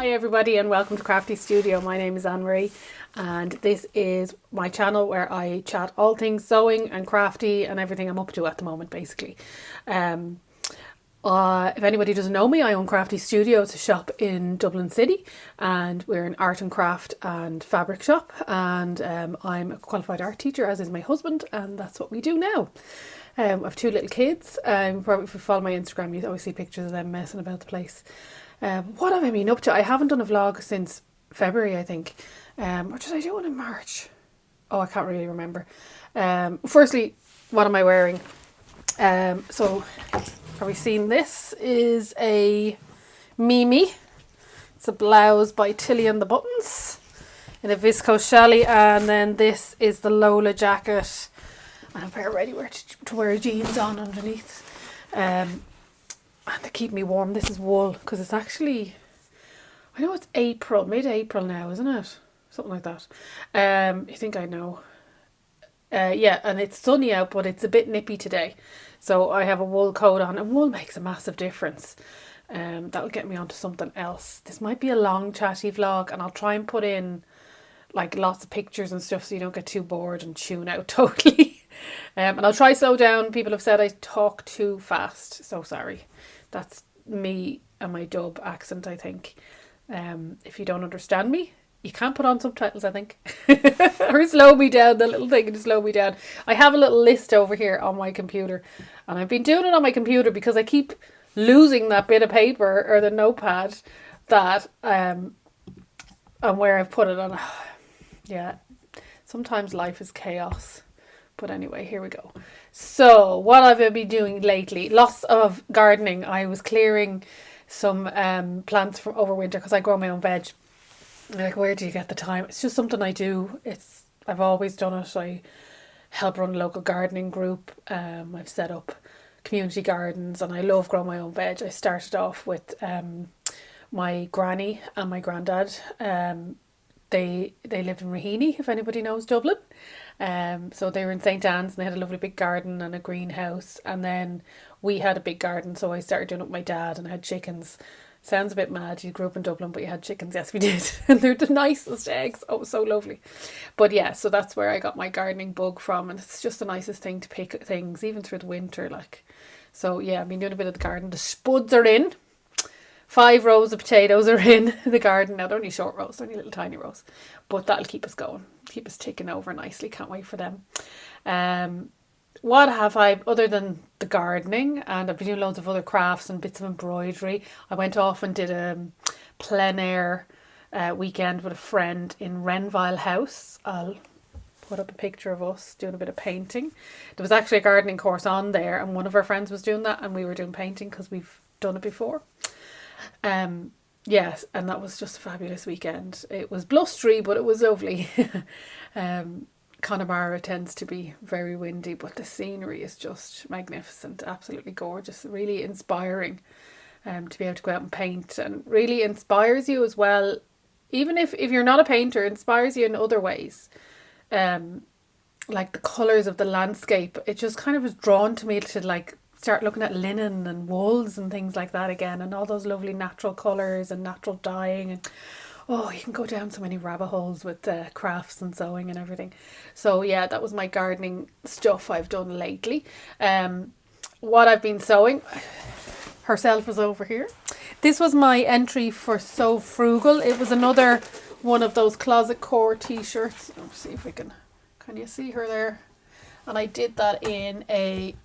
Hi everybody and welcome to Crafty Studio. My name is AnnMarie and this is my channel where I chat all things sewing and crafty and everything I'm up to at the moment basically. If anybody doesn't know me, I own Crafty Studio. It's a shop in Dublin City and we're an art and craft and fabric shop, and I'm a qualified art teacher, as is my husband, and that's what we do now. I have two little kids. Probably if you follow my Instagram you always see pictures of them messing about the place. What have I been up to? I haven't done a vlog since February, I think. Or did I do one in March? Oh, I can't really remember. Firstly, what am I wearing? So, have we seen this? Is a Mimi. It's a blouse by Tilly and the Buttons in a viscose challis, and then this is the Lola jacket. And a pair of ready-wear to wear jeans on underneath. And to keep me warm, this is wool, because it's actually, I know it's April, mid-April now, isn't it? Something like that. You think I know. Yeah, and it's sunny out, but it's a bit nippy today. So I have a wool coat on, and wool makes a massive difference. That'll get me onto something else. This might be a long chatty vlog, and I'll try and put in like lots of pictures and stuff so you don't get too bored and tune out totally. And I'll try slow down. People have said I talk too fast, so sorry. That's me and my dub accent, I think. If you don't understand me, you can't put on subtitles, I think. Or slow me down, the little thing to slow me down. I have a little list over here on my computer, and I've been doing it on my computer because I keep losing that bit of paper or the notepad that and where I've put it on. Yeah, sometimes life is chaos. But anyway, here we go. So, what have I been doing lately? Lots of gardening. I was clearing some plants from over winter because I grow my own veg. Like, where do you get the time? It's just something I do. I've always done it. I help run a local gardening group. I've set up community gardens, and I love growing my own veg. I started off with my granny and my granddad. They lived in Raheny, if anybody knows Dublin. So they were in St. Anne's, and they had a lovely big garden and a greenhouse, and then we had a big garden, so I started doing it with my dad, and I had chickens. Sounds a bit mad, you grew up in Dublin but you had chickens. Yes, we did. And they're the nicest eggs. Oh, so lovely. But yeah, so that's where I got my gardening bug from, and it's just the nicest thing to pick things even through the winter, like. So yeah, I've been doing a bit of the garden. The spuds are in. 5 rows of potatoes are in the garden. Now they're only short rows, they're only little tiny rows, but that'll keep us going, keep us ticking over nicely. Can't wait for them. What have I, other than the gardening, and I've been doing loads of other crafts and bits of embroidery. I went off and did a plein air weekend with a friend in Renville House. I'll put up a picture of us doing a bit of painting. There was actually a gardening course on there, and one of our friends was doing that, and we were doing painting because we've done it before. Yes, and that was just a fabulous weekend. It was blustery, but it was lovely. Connemara tends to be very windy, but the scenery is just magnificent, absolutely gorgeous, really inspiring to be able to go out and paint, and really inspires you as well. Even if you're not a painter, it inspires you in other ways. Like the colours of the landscape, it just kind of was drawn to me to like start looking at linen and wools and things like that again, and all those lovely natural colours and natural dyeing, and oh, you can go down so many rabbit holes with crafts and sewing and everything. So yeah, that was my gardening stuff I've done lately. What I've been sewing, herself is over here. This was my entry for Sew Frugal. It was another one of those closet core t-shirts. Let's see if we can you see her there? And I did that in a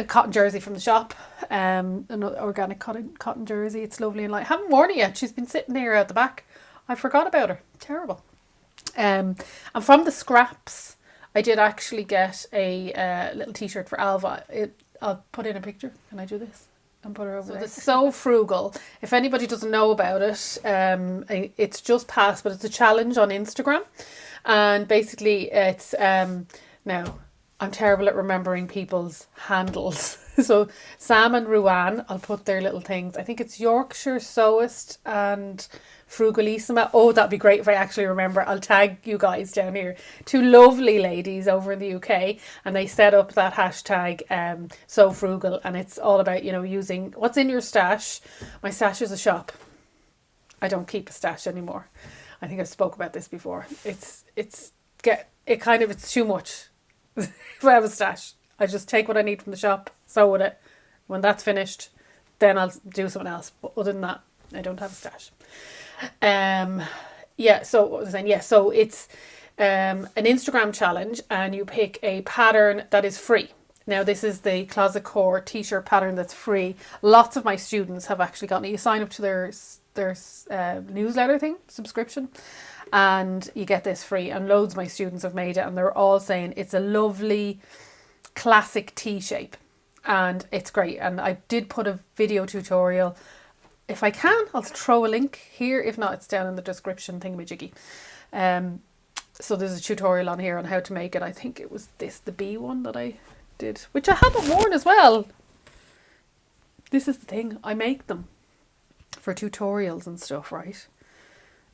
cotton jersey from the shop, an organic cotton jersey. It's lovely and light. I haven't worn it yet. She's been sitting here at the back. I forgot about her. Terrible. And from the scraps, I did actually get a little t-shirt for Alva. I'll put in a picture. Can I do this? And put her over there. It's So Frugal. If anybody doesn't know about it, it's just passed, but it's a challenge on Instagram. And basically it's, now, I'm terrible at remembering people's handles. So Sam and Ruan, I'll put their little things. I think it's Yorkshire Sewist and Frugalissima. Oh, that'd be great if I actually remember. I'll tag you guys down here. Two lovely ladies over in the UK, and they set up that hashtag So Frugal, and it's all about, you know, using what's in your stash. My stash is a shop. I don't keep a stash anymore. I think I spoke about this before. It's too much. If I have a stash, I just take what I need from the shop, sew with it. When that's finished, then I'll do something else. But other than that, I don't have a stash. So what was I saying? Yeah, so it's an Instagram challenge, and you pick a pattern that is free. Now, this is the Closet Core t-shirt pattern that's free. Lots of my students have actually gotten it. You sign up to their newsletter thing, subscription, and you get this free. And loads of my students have made it, and they're all saying it's a lovely classic T-shape, and it's great. And I did put a video tutorial. If I can, I'll throw a link here. If not, it's down in the description thingamajiggy. So there's a tutorial on here on how to make it. I think it was the B one that I did, which I haven't worn as well. This is the thing, I make them for tutorials and stuff, right?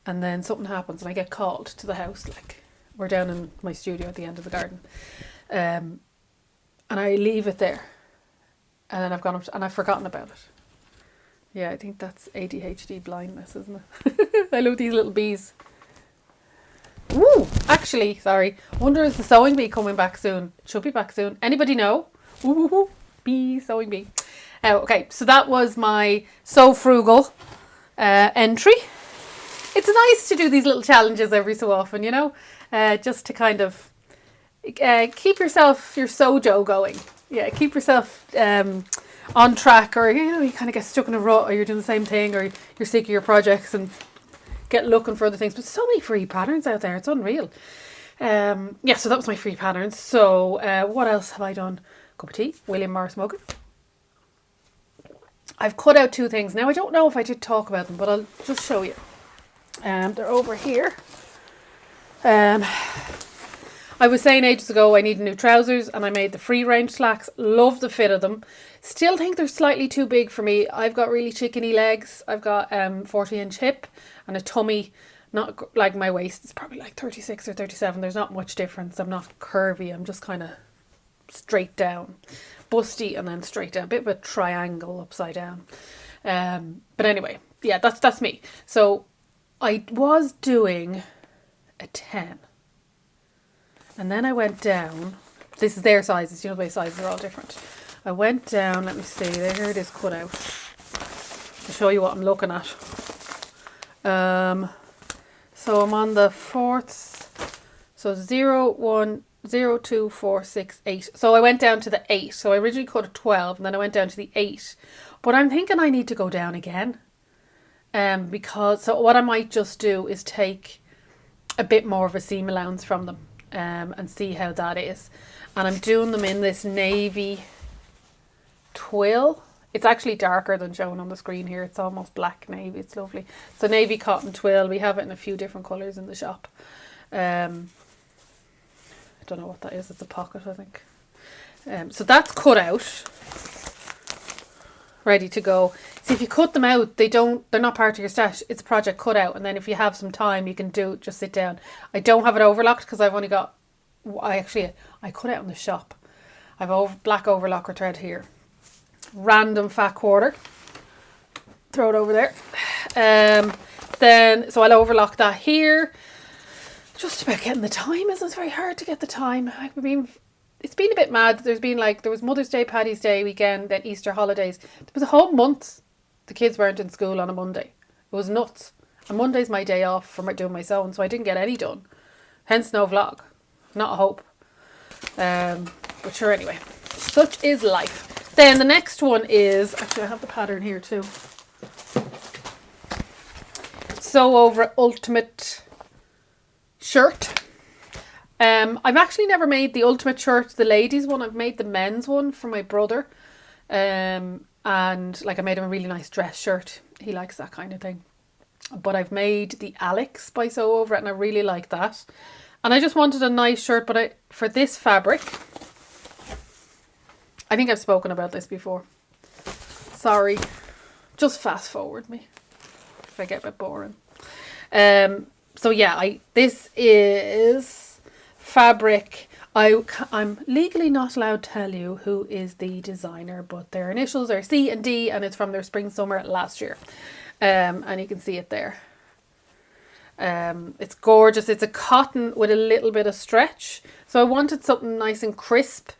And then something happens and I get called to the house, like we're down in my studio at the end of the garden, and I leave it there, and then I've gone up and I've forgotten about it. Yeah, I think that's ADHD blindness, isn't it? I love these little bees. Ooh, actually, sorry. Wonder, is the sewing bee coming back soon? It should be back soon. Anybody know? Ooh, bee, sewing bee. Okay, so that was my So Frugal entry. It's nice to do these little challenges every so often, you know, just to kind of keep your sojo going. Yeah, keep yourself on track, or you know, you kind of get stuck in a rut, or you're doing the same thing, or you're sick of your projects and get looking for other things. But so many free patterns out there, it's unreal. So that was my free patterns. So what else have I done? Cup of tea, William Morris mug. I've cut out two things. Now I don't know if I did talk about them, but I'll just show you. They're over here. I was saying ages ago I need new trousers, and I made the free range slacks. Love the fit of them. Still think they're slightly too big for me. I've got really chickeny legs. I've got 40-inch hip and a tummy, not like my waist. It's probably like 36 or 37. There's not much difference. I'm not curvy. I'm just kind of straight down, busty, and then straight down. A bit of a triangle upside down. But anyway, yeah, that's me. So I was doing a 10. And then I went down. This is their sizes. You know, the way sizes are all different. I went down. Let me see. Here it is cut out. To show you what I'm looking at. So I'm on the fourth. So 0, 1, 0, 2, 4, 6, 8. So I went down to the 8. So I originally cut a 12, and then I went down to the 8. But I'm thinking I need to go down again. Because what I might just do is take a bit more of a seam allowance from them. And see how that is. And I'm doing them in this navy twill. It's actually darker than shown on the screen here. It's almost black navy. It's lovely. So navy cotton twill. We have it in a few different colours in the shop. I don't know what that is. It's a pocket, I think. So that's cut out. Ready to go. See, if you cut them out, they're not part of your stash. It's a project cut out, and then if you have some time, you can just sit down. I don't have it overlocked because I've only got. I cut out in the shop. I've black overlocker thread here. Random fat quarter. Throw it over there. So I'll overlock that here. Just about getting the time, isn't it? It's very hard to get the time. It's been a bit mad. There was Mother's Day, Paddy's Day weekend, then Easter holidays. There was a whole month the kids weren't in school on a Monday. It was nuts. And Monday's my day off for doing my sewing, so I didn't get any done. Hence no vlog. Not a hope. But sure, anyway. Such is life. Then the next one is... Actually, I have the pattern here too. Sew over ultimate shirt. I've actually never made the ultimate shirt, the ladies one. I've made the men's one for my brother. And like I made him a really nice dress shirt. He likes that kind of thing. But I've made the Alex by Sew Over It, and I really like that. And I just wanted a nice shirt, but for this fabric, I think I've spoken about this before. Sorry. Just fast forward me if I get a bit boring. So yeah, this is fabric. I'm legally not allowed to tell you who is the designer, but their initials are C and D, and it's from their spring summer last year. And you can see it there. It's gorgeous. It's a cotton with a little bit of stretch. So I wanted something nice and crisp,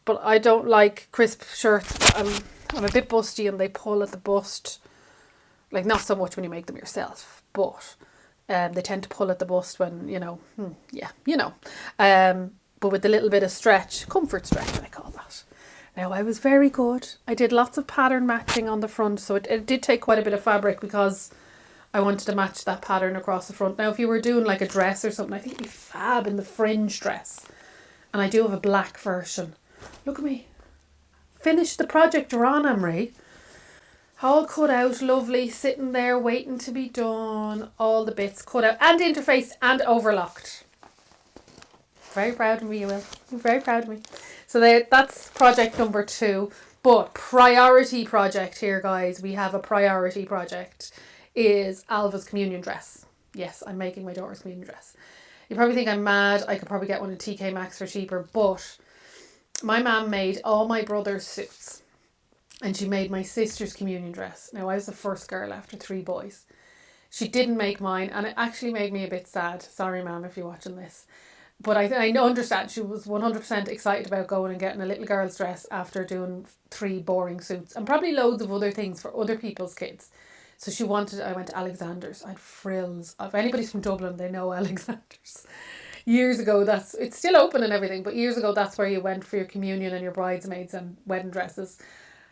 but I don't like crisp shirts. I'm a bit busty and they pull at the bust. Like, not so much when you make them yourself, but they tend to pull at the bust when, but with a little bit of stretch, comfort stretch, I call that. Now, I was very good. I did lots of pattern matching on the front, so it did take quite a bit of fabric because I wanted to match that pattern across the front. Now, if you were doing like a dress or something, I think it'd be fab in the fringe dress. And I do have a black version. Look at me. Finished the project you're on, AnnMarie. All cut out, lovely, sitting there waiting to be done. All the bits cut out and interfaced and overlocked. Very proud of me, you will. You're very proud of me. So that's project number 2. But priority project here, guys. We have a priority project. Is Alva's communion dress. Yes, I'm making my daughter's communion dress. You probably think I'm mad. I could probably get one in TK Maxx for cheaper. But my mum made all my brother's suits. And she made my sister's communion dress. Now, I was the first girl after 3 boys. She didn't make mine, and it actually made me a bit sad. Sorry, ma'am, if you're watching this. But I understand she was 100% excited about going and getting a little girl's dress after doing 3 boring suits. And probably loads of other things for other people's kids. So she wanted, I went to Alexander's. I had frills. If anybody's from Dublin, they know Alexander's. Years ago, it's still open and everything, but years ago, that's where you went for your communion and your bridesmaids and wedding dresses.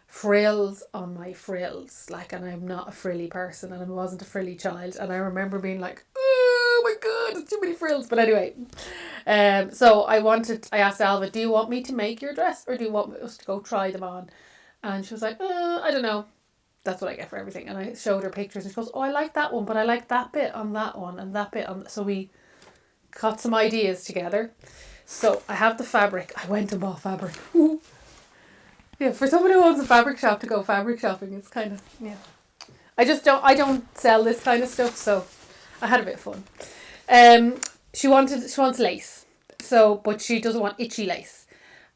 Frills on my frills, and I'm not a frilly person and I wasn't a frilly child, and I remember being like, oh my god, it's too many frills. But anyway, so I asked Alva, do you want me to make your dress or do you want us to go try them on? And she was like, I don't know. That's what I get for everything. And I showed her pictures and she goes, oh, I like that one, but I like that bit on that one and that bit on. So we got some ideas together. So I have the fabric. I went and bought fabric. Ooh. Yeah, for someone who owns a fabric shop to go fabric shopping, it's kind of, yeah. I don't sell this kind of stuff, so I had a bit of fun. She wants lace, but she doesn't want itchy lace.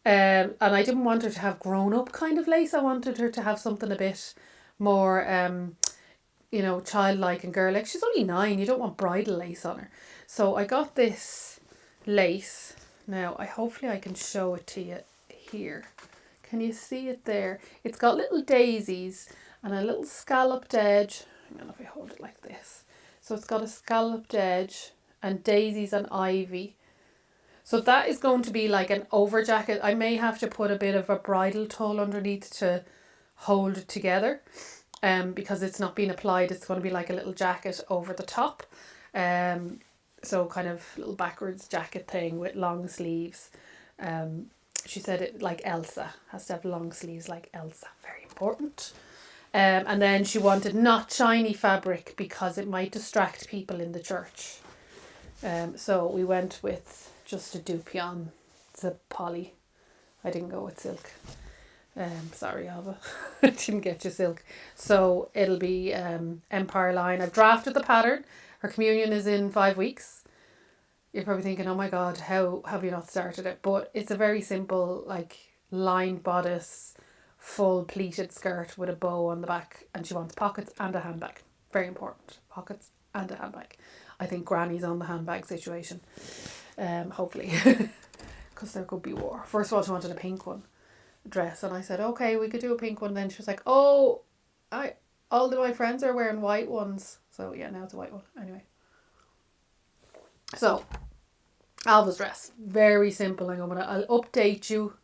And I didn't want her to have grown up kind of lace. I wanted her to have something a bit more, childlike and girl-like. She's only 9, you don't want bridal lace on her. So I got this lace. Now, hopefully I can show it to you here. Can you see it there? It's got little daisies and a little scalloped edge. Hang on, if I hold it like this. So it's got a scalloped edge and daisies and ivy. So that is going to be like an over jacket. I may have to put a bit of a bridal tulle underneath to hold it together. Because it's not being applied, it's going to be like a little jacket over the top. So kind of little backwards jacket thing with long sleeves. She said it like Elsa, has to have long sleeves like Elsa, very important. And then she wanted not shiny fabric because it might distract people in the church. So we went with just a dupion. It's a poly. I didn't go with silk. Sorry, Alva. I didn't get you silk. So it'll be Empire line. I've drafted the pattern. Her communion is in 5 weeks. You're probably thinking, oh my god, how have you not started it? But it's a very simple, lined bodice, full pleated skirt with a bow on the back. And she wants pockets and a handbag. Very important. Pockets and a handbag. I think Granny's on the handbag situation. Hopefully. Because there could be war. First of all, she wanted a pink one. Dress. And I said, okay, we could do a pink one. Then she was like, oh, all of my friends are wearing white ones. So yeah, now it's a white one. Anyway. So, Alva's dress, very simple. I'll update you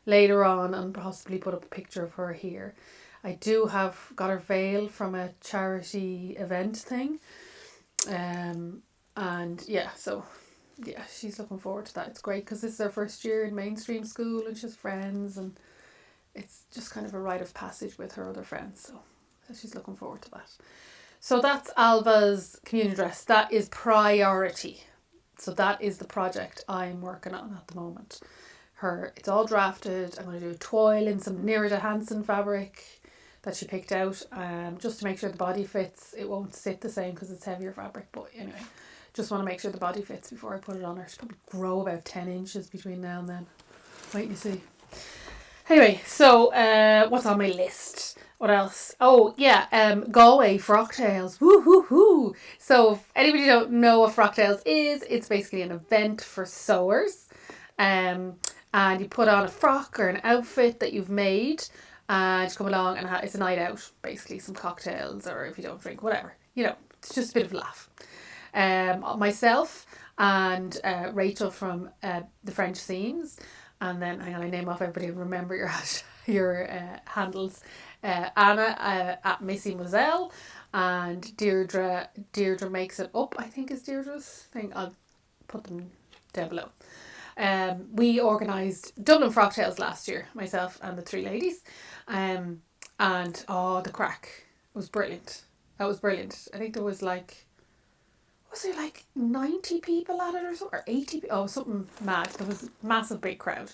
later on and possibly put up a picture of her here. I do have got her veil from a charity event thing, and yeah, so yeah, she's looking forward to that. It's great because this is her first year in mainstream school and she has friends, and it's just kind of a rite of passage with her other friends. So she's looking forward to that. So that's Alva's communion dress. That is priority. So that is the project I'm working on at the moment. It's all drafted. I'm going to do a toile in some Nerida Hansen fabric that she picked out, just to make sure the body fits. It won't sit the same because it's heavier fabric, but anyway, just want to make sure the body fits before I put it on her. She'll probably grow about 10 inches between now and then. Wait and see. Anyway, so what's on my list? What else? Oh yeah, Galway Frocktails. Woo hoo hoo. So if anybody don't know what Frocktails is, it's basically an event for sewers. Um, and you put on a frock or an outfit that you've made, and you come along and it's a night out, basically some cocktails, or if you don't drink, whatever. It's just a bit of a laugh. Myself and Rachel from the French Scenes, and then hang on, I name off everybody and remember your handles. Anna at Missy Moselle, and Deirdre makes it up, I think is Deirdre's thing. I'll put them down below. We organised Dublin Frocktails last year, myself and the three ladies, and the crack was brilliant. That was brilliant. I think there was like 90 people at it or something, or 80? Oh, something mad. There was a massive big crowd.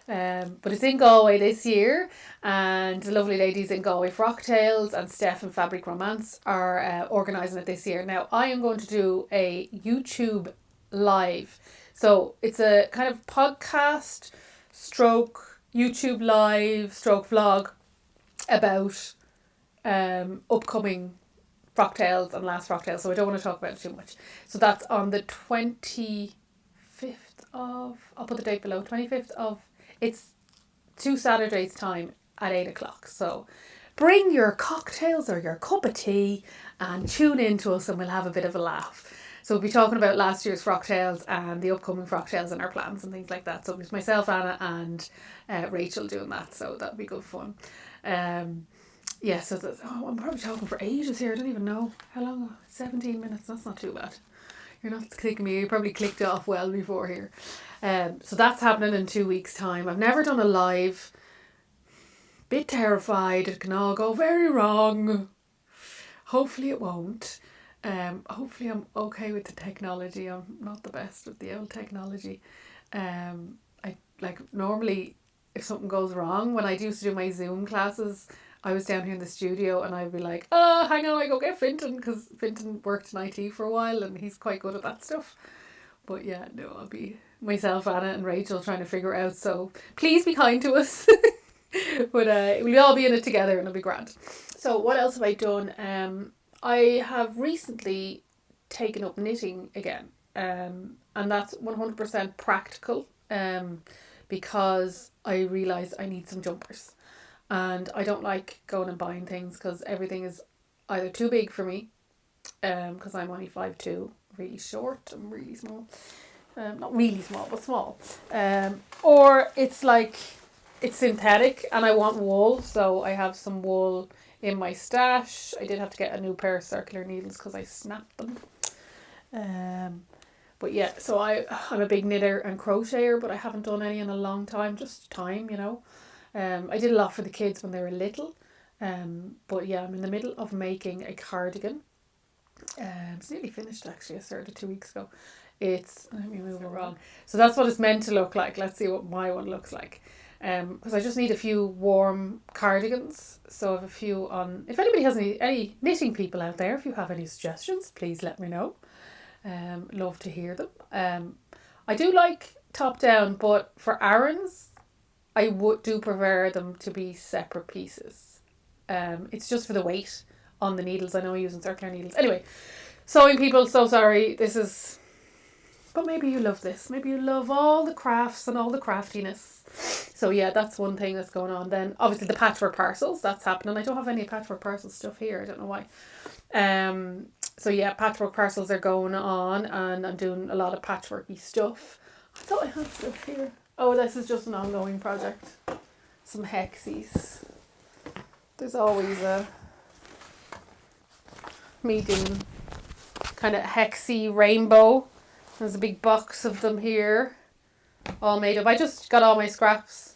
But it's in Galway this year, and the lovely ladies in Galway Frocktails and Steph and Fabric Romance are organising it this year. Now, I am going to do a YouTube live. So it's a kind of podcast stroke YouTube live stroke vlog about upcoming Frocktails and last Frocktails, so I don't want to talk about it too much. So that's on the 25th of, I'll put the date below, 25th of, it's 2 Saturdays time at 8 o'clock. So bring your cocktails or your cup of tea and tune in to us and we'll have a bit of a laugh. So we'll be talking about last year's Frocktails and the upcoming Frocktails and our plans and things like that. So it's myself, Anna, and Rachel doing that, so that'll be good fun. So I'm probably talking for ages here. I don't even know how long. 17 minutes. That's not too bad. You're not clicking me. You probably clicked off well before here. So that's happening in 2 weeks' time. I've never done a live. Bit terrified. It can all go very wrong. Hopefully it won't. Hopefully I'm okay with the technology. I'm not the best with the old technology. Normally if something goes wrong, when I used to do my Zoom classes, I was down here in the studio and I'd be like, oh, hang on, I go get Fintan, because Fintan worked in IT for a while and he's quite good at that stuff. But yeah, no, I'll be myself, Anna and Rachel trying to figure it out. So please be kind to us. But we'll all be in it together and it'll be grand. So what else have I done? I have recently taken up knitting again. And that's 100% practical. Because I realised I need some jumpers. And I don't like going and buying things because everything is either too big for me, because I'm only 5'2", really short and really small. Not really small, but small. Or it's like it's synthetic and I want wool, so I have some wool in my stash. I did have to get a new pair of circular needles because I snapped them. But yeah, so I'm a big knitter and crocheter, but I haven't done any in a long time, just time, I did a lot for the kids when they were little. But yeah, I'm in the middle of making a cardigan. It's nearly finished actually. I started 2 weeks ago. Let me move it wrong. So that's what it's meant to look like. Let's see what my one looks like. Because I just need a few warm cardigans. So I have a few on. If anybody has any knitting people out there, if you have any suggestions, please let me know. Love to hear them. I do like top down, but for Aaron's, I do prefer them to be separate pieces. It's just for the weight on the needles. I know I'm using circular needles. Anyway, sewing people, so sorry. But maybe you love this. Maybe you love all the crafts and all the craftiness. So yeah, that's one thing that's going on. Then obviously the patchwork parcels, that's happening. I don't have any patchwork parcel stuff here. I don't know why. So yeah, patchwork parcels are going on and I'm doing a lot of patchworky stuff. I thought I had stuff here. Oh, this is just an ongoing project. Some hexies. There's always me doing kind of hexy rainbow. There's a big box of them here, all made up. I just got all my scraps.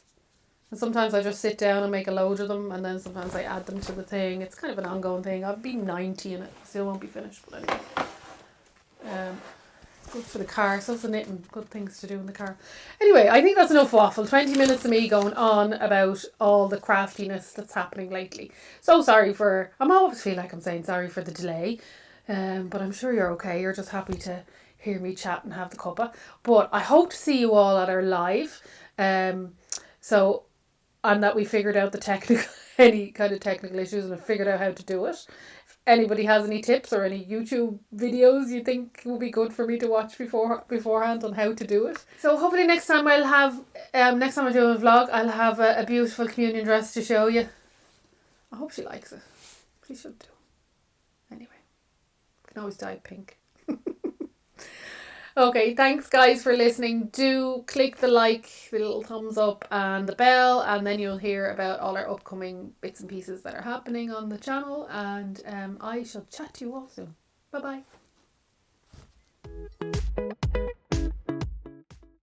And sometimes I just sit down and make a load of them, and then sometimes I add them to the thing. It's kind of an ongoing thing. I'll be 90 and it still won't be finished, but anyway. It's good for the car. So it's the knitting. Good things to do in the car. Anyway, I think that's enough waffle. 20 minutes of me going on about all the craftiness that's happening lately. So sorry I always feel like I'm saying sorry for the delay. But I'm sure you're okay. You're just happy to hear me chat and have the cuppa. But I hope to see you all at our live. And that we figured out the any kind of technical issues and have figured out how to do it. If anybody has any tips or any YouTube videos you think would be good for me to watch beforehand on how to do it. So hopefully next time I'll have, next time I do a vlog, I'll have a beautiful communion dress to show you. I hope she likes it. She should do. Anyway, can always dye it pink. Okay, thanks guys for listening. Do click the like, the little thumbs up and the bell, and then you'll hear about all our upcoming bits and pieces that are happening on the channel, and I shall chat to you all soon. Bye bye.